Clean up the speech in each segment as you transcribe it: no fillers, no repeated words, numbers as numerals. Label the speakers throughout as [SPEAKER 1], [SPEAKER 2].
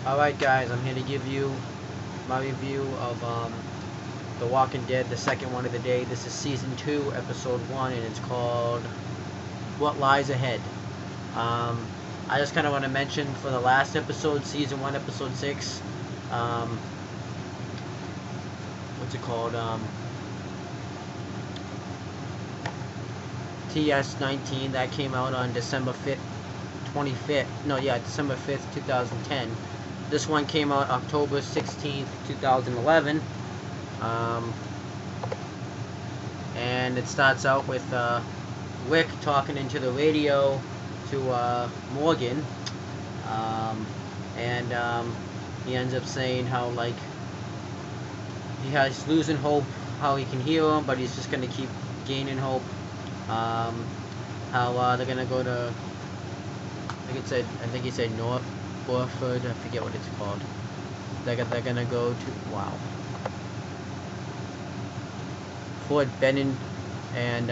[SPEAKER 1] Alright guys, I'm here to give you my review of The Walking Dead, the second one of the day. This is Season 2, Episode 1, and it's called What Lies Ahead. I just kind of want to mention for the last episode, Season 1, Episode 6, what's it called, TS19, that came out on December 5th, December 5th, 2010. This one came out October 16th, 2011. And it starts out with Rick talking into the radio to Morgan. He ends up saying how, like, he's losing hope, how he can heal him, but he's just going to keep gaining hope. How they're going to go to, I think he said Northford, I forget what it's called. They're gonna go to, wow, Fort Benning, and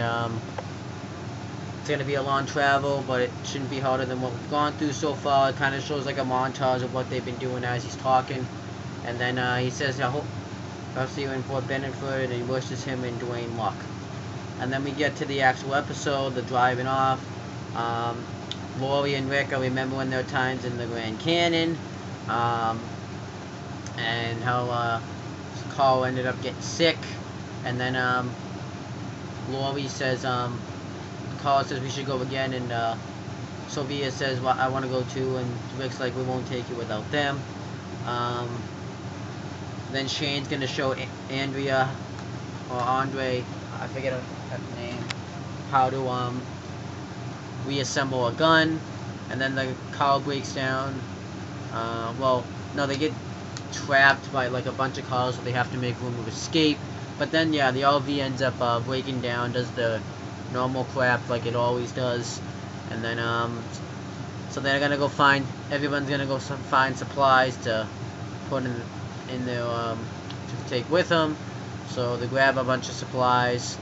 [SPEAKER 1] it's gonna be a long travel, but it shouldn't be harder than what we've gone through so far. It kind of shows like a montage of what they've been doing as he's talking, and then he says, "I hope I'll see you in Fort Benningford," and he wishes him and Dwayne luck. And then we get to the actual episode, the driving off. Lori and Rick are remembering their times in the Grand Canyon, and how Carl ended up getting sick, and then Lori says, Carl says we should go again, and Sylvia says, well, I want to go too, and Rick's like, we won't take you without them. Then Shane's gonna show Andrea, or Andre, I forget her name, how to reassemble a gun, and then the car breaks down. They get trapped by like a bunch of cars, so they have to make room to escape. But then, yeah, the RV ends up breaking down, does the normal crap like it always does, and then so they're gonna go find. Everyone's gonna go find supplies to put in their to take with them. So they grab a bunch of supplies.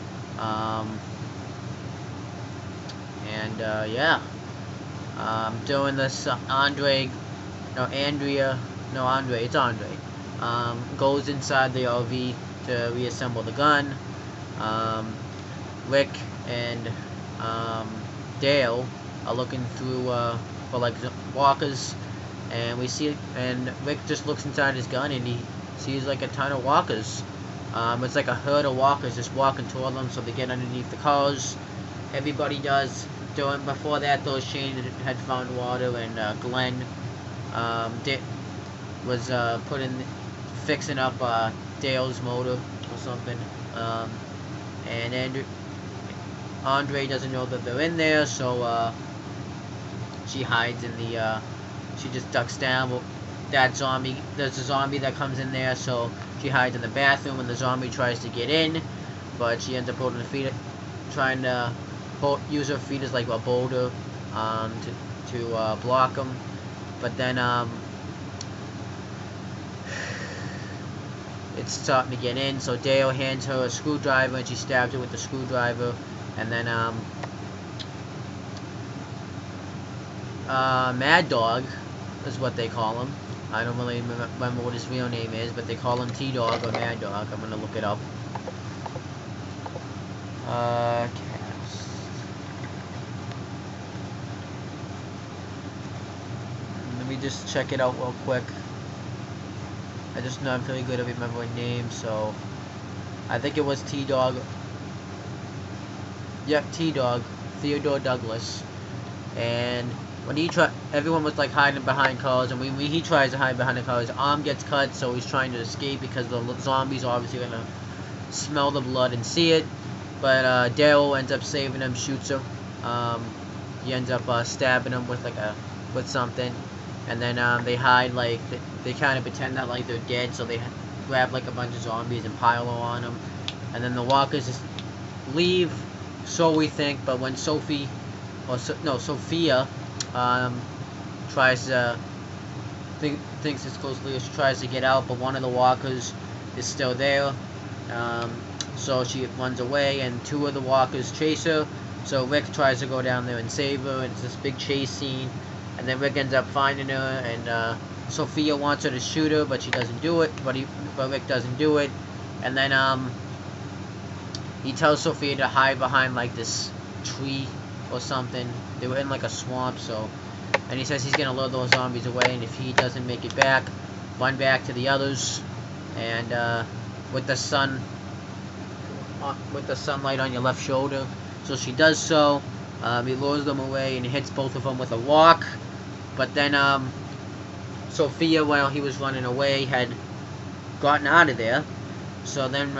[SPEAKER 1] Doing this, Andre goes inside the RV to reassemble the gun. Rick and Dale are looking through for like walkers, and Rick just looks inside his gun and he sees like a ton of walkers. It's like a herd of walkers just walking toward them, so they get underneath the cars. Everybody does. Before that, though, Shane had found water, and Glenn was fixing up Dale's motor or something. And Andre doesn't know that they're in there, so she hides in the. She just ducks down. Well, there's a zombie that comes in there, so she hides in the bathroom, and the zombie tries to get in, but she ends up holding the feet, trying to use her feet as like a boulder to block them. But then it's starting to get in, so Dale hands her a screwdriver and she stabs it with the screwdriver. And then Mad Dog is what they call him. I don't really remember what his real name is, but they call him T-Dog or Mad Dog. I'm gonna look it up. Let me just check it out real quick. I just know I'm really good at remembering names, so I think it was T-Dog. Yep, T-Dog, Theodore Douglas. And when everyone was like hiding behind cars, and when he tries to hide behind the car, his arm gets cut, so he's trying to escape because the zombies are obviously gonna smell the blood and see it. But Dale ends up saving him, shoots him. He ends up stabbing him with something, and then they hide, like they kind of pretend that like they're dead, so they grab like a bunch of zombies and pile on them, and then the walkers just leave. So we think, but when Sophia tries to thinks it's closely, she tries to get out, but one of the walkers is still there. So she runs away, and two of the walkers chase her. So Rick tries to go down there and save her, and it's this big chase scene. And then Rick ends up finding her, and Sophia wants her to shoot her, but she doesn't do it. But Rick doesn't do it, and then he tells Sophia to hide behind like this tree or something. They were in like a swamp, so. And he says he's gonna lure those zombies away, and if he doesn't make it back, run back to the others, and with the sun, with the sunlight on your left shoulder. So she does so. He lures them away and he hits both of them with a rock. But then Sophia, while he was running away, had gotten out of there. So then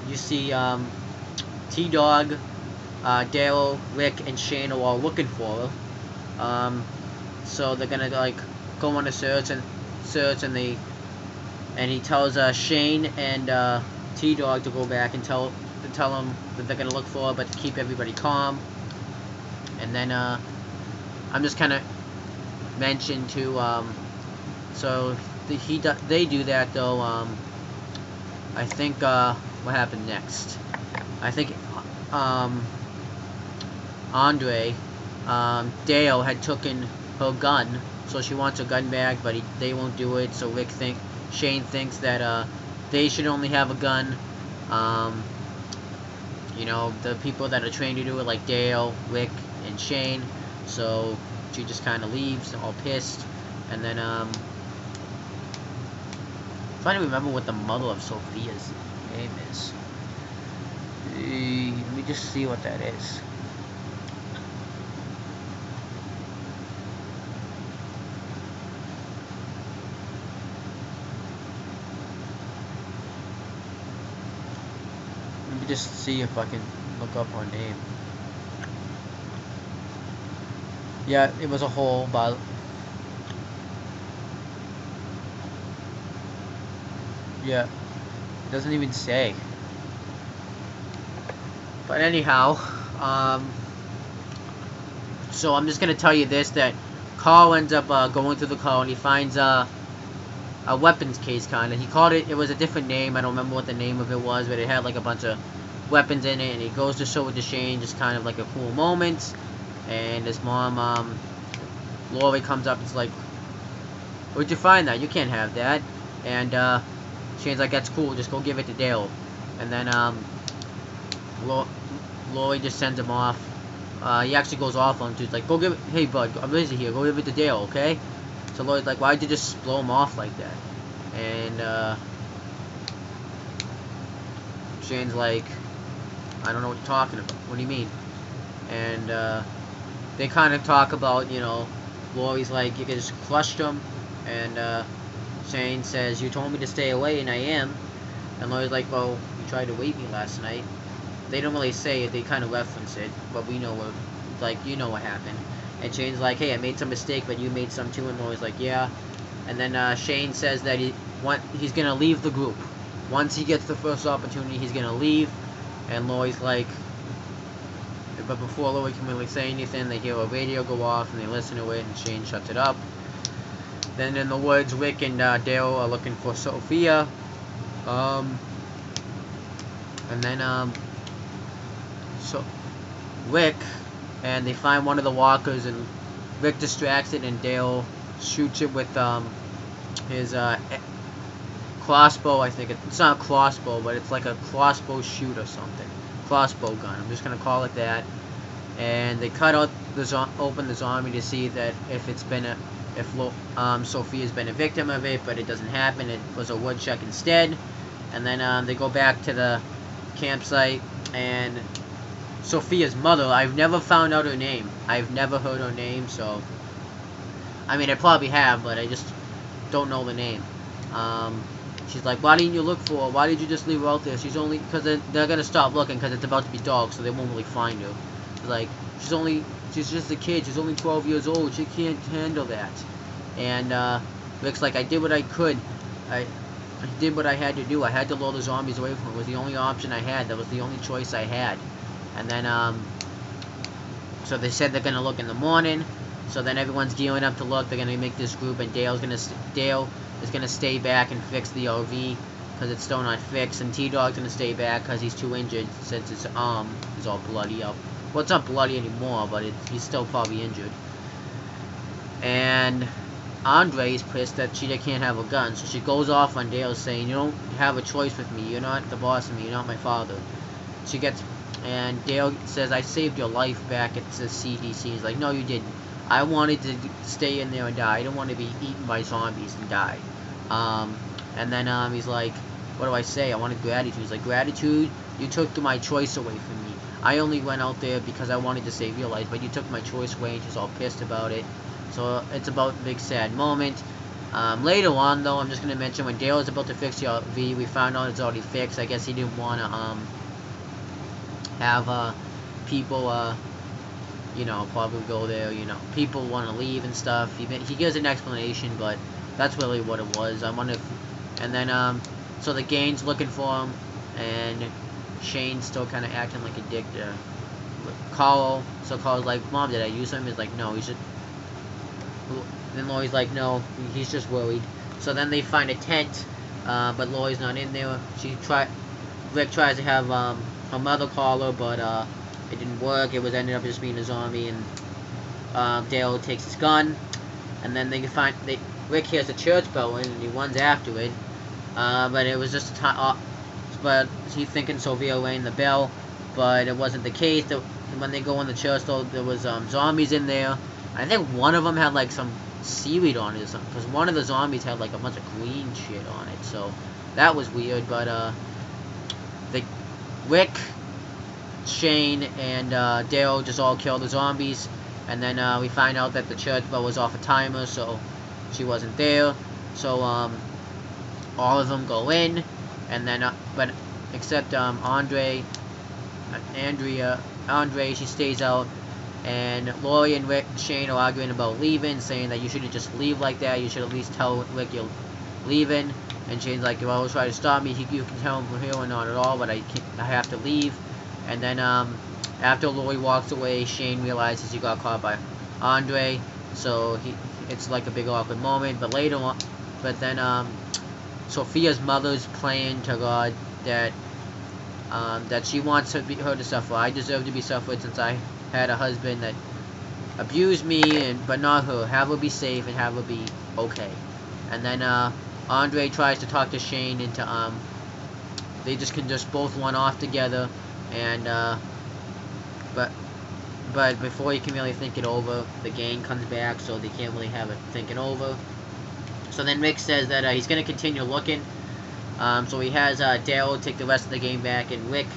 [SPEAKER 1] you see T-Dog, Daryl, Rick, and Shane are all looking for her. So they're gonna like go on a search and he tells Shane and T-Dog to go back and tell them that they're gonna look for her, but to keep everybody calm. And then I'm just kind of mentioned to so they do that though. I think what happened next? I think Andre Dale had taken her gun, so she wants her gun back, but they won't do it. So Shane thinks that they should only have a gun. You know, the people that are trained to do it, like Dale, Rick, and Shane. So she just kind of leaves, all pissed. And then I'm trying to remember what the mother of Sophia's name is. Let me just see what that is. Let me just see if I can look up her name. Yeah, it was a hole, but yeah, it doesn't even say. But anyhow, so I'm just gonna tell you this, that Carl ends up going through the car and he finds a weapons case, kind of. He called it was a different name. I don't remember what the name of it was, but it had like a bunch of weapons in it, and he goes to show it to Shane, just kind of like a cool moment. And his mom, Lori, comes up and is like, "Where'd you find that? You can't have that." And Shane's like, "That's cool, just go give it to Dale." And then Lori just sends him off. He actually goes off on him too. He's like, "Go give it, hey bud, I'm busy here, go give it to Dale, okay?" So Lori's like, "Why'd you just blow him off like that?" And Shane's like, "I don't know what you're talking about. What do you mean?" And they kind of talk about, you know, Lori's like, "You just crushed him," and Shane says, "You told me to stay away, and I am." And Lori's like, "Well, you tried to wake me last night." They don't really say it, they kind of reference it, but we know what, like, you know what happened. And Shane's like, "Hey, I made some mistake, but you made some too." And Lori's like, "Yeah." And then Shane says that he's gonna leave the group. Once he gets the first opportunity, he's gonna leave. And Lori's like, but before Lori can really say anything, they hear a radio go off and they listen to it, and Shane shuts it up. Then in the woods, Rick and Dale are looking for Sophia. And then so Rick, and they find one of the walkers, and Rick distracts it, and Dale shoots it with his crossbow. I think it's not a crossbow, but it's like a crossbow shoot or something. Crossbow gun. I'm just gonna call it that. And they cut out open the zombie to see that if Sophia's been a victim of it, but it doesn't happen. It was a woodchuck instead. And then they go back to the campsite, and Sophia's mother, I've never found out her name. I've never heard her name, so I mean, I probably have, but I just don't know the name. She's like, "Why didn't you look for her? Why did you just leave her out there? She's only..." Because they're going to stop looking because it's about to be dark, so they won't really find her. She's like, she's just a kid. She's only 12 years old. She can't handle that. And Rick's like, "I did what I could. I did what I had to do. I had to lure the zombies away from her. It was the only option I had. That was the only choice I had." And then, so they said they're going to look in the morning. So then everyone's gearing up to look. They're going to make this group, and Dale is gonna stay back and fix the RV because it's still not fixed, and T-Dog's gonna stay back because he's too injured since his arm is all bloody up. Well, it's not bloody anymore, but he's still probably injured. And Andre is pissed that she can't have a gun, so she goes off on Dale saying, "You don't have a choice with me. You're not the boss of me. You're not my father." And Dale says, "I saved your life back at the CDC." He's like, "No, you didn't. I wanted to stay in there and die. I didn't want to be eaten by zombies and die." And then he's like, "What do I say? I wanted gratitude." He's like, "Gratitude? You took my choice away from me. I only went out there because I wanted to save your life, but you took my choice away," and she's all pissed about it. So it's about a big sad moment. Later on, though, I'm just going to mention when Dale is about to fix the RV, we found out it's already fixed. I guess he didn't want to have people, you know, probably go there, you know, people want to leave and stuff. He gives an explanation, but that's really what it was. I wonder if, and then, so the gang's looking for him, and Shane's still kind of acting like a dick to Carl. So Carl's like, "Mom, did I use him?" He's like, "No, he should." Then Lori's like, "No, he's just worried." So then they find a tent, but Lori's not in there. Rick tries to have her mother call her, but it didn't work. It ended up just being a zombie, and Dale takes his gun, and then Rick hears a church bell ring, and he runs after it. But it was just but he's thinking Sylvia rang the bell, but it wasn't the case. When they go in the church, though, there was zombies in there. I think one of them had like some seaweed on it or something, because one of the zombies had like a bunch of green shit on it, so that was weird. But Rick, Shane, and Dale just all kill the zombies, and then we find out that the church bell was off a timer, so she wasn't there. So all of them go in, and then but except Andre, she stays out. And Lori and Shane are arguing about leaving, saying that you shouldn't just leave like that. You should at least tell Rick you're leaving. And Shane's like, "You always try to stop me. You can tell him from here or not at all, but I have to leave." And then after Lori walks away, Shane realizes he got caught by Andre. So it's like a big awkward moment. But later on, then Sophia's mother's praying to God that she wants her to suffer. "I deserve to be suffered since I had a husband that abused me, but not her. Have her be safe and have her be okay." And then Andre tries to talk to Shane into they just both run off together, and but before you can really think it over, the gang comes back, so they can't really have it thinking over. So then Rick says that he's gonna continue looking. So he has Dale take the rest of the game back, and Rick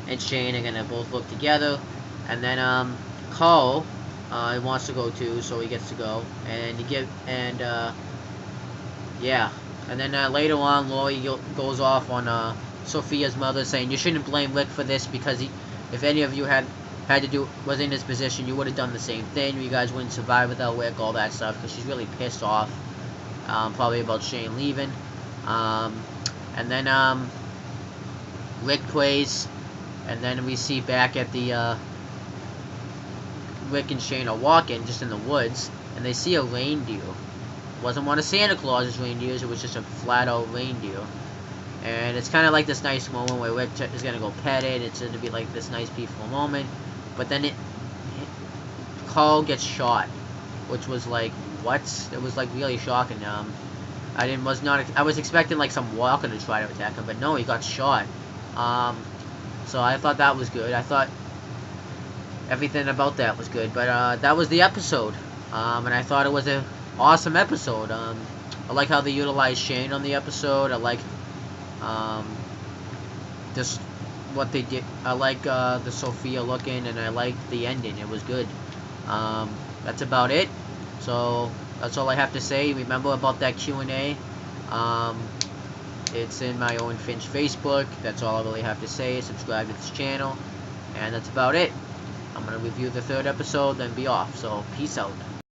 [SPEAKER 1] and Shane are gonna both look together. And then Carl wants to go too, so he gets to go. And yeah. And then later on, Lori goes off on Sophia's mother, saying, "You shouldn't blame Rick for this, because if any of you was in his position, you would have done the same thing. You guys wouldn't survive without Rick," all that stuff, because she's really pissed off, probably about Shane leaving. And then Rick plays, and then we see back at the Rick and Shane are walking just in the woods, and they see a reindeer. It wasn't one of Santa Claus's reindeers, it was just a flat out reindeer. And it's kind of like this nice moment where Rick is going to go pet it. It's going to be like this nice peaceful moment. But then Carl gets shot, which was like, what? It was like really shocking. I was expecting like some walker to try to attack him, but no, he got shot. So I thought that was good. I thought everything about that was good. But that was the episode, and I thought it was an awesome episode. I like how they utilized Shane on the episode. I like just what they did. I like the Sophia looking, and I like the ending. It was good. That's about it. So that's all I have to say. Remember about that Q&A. It's in my Owen Finch Facebook. That's all I really have to say. Subscribe to this channel, and that's about it. I'm going to review the third episode, then be off. So peace out.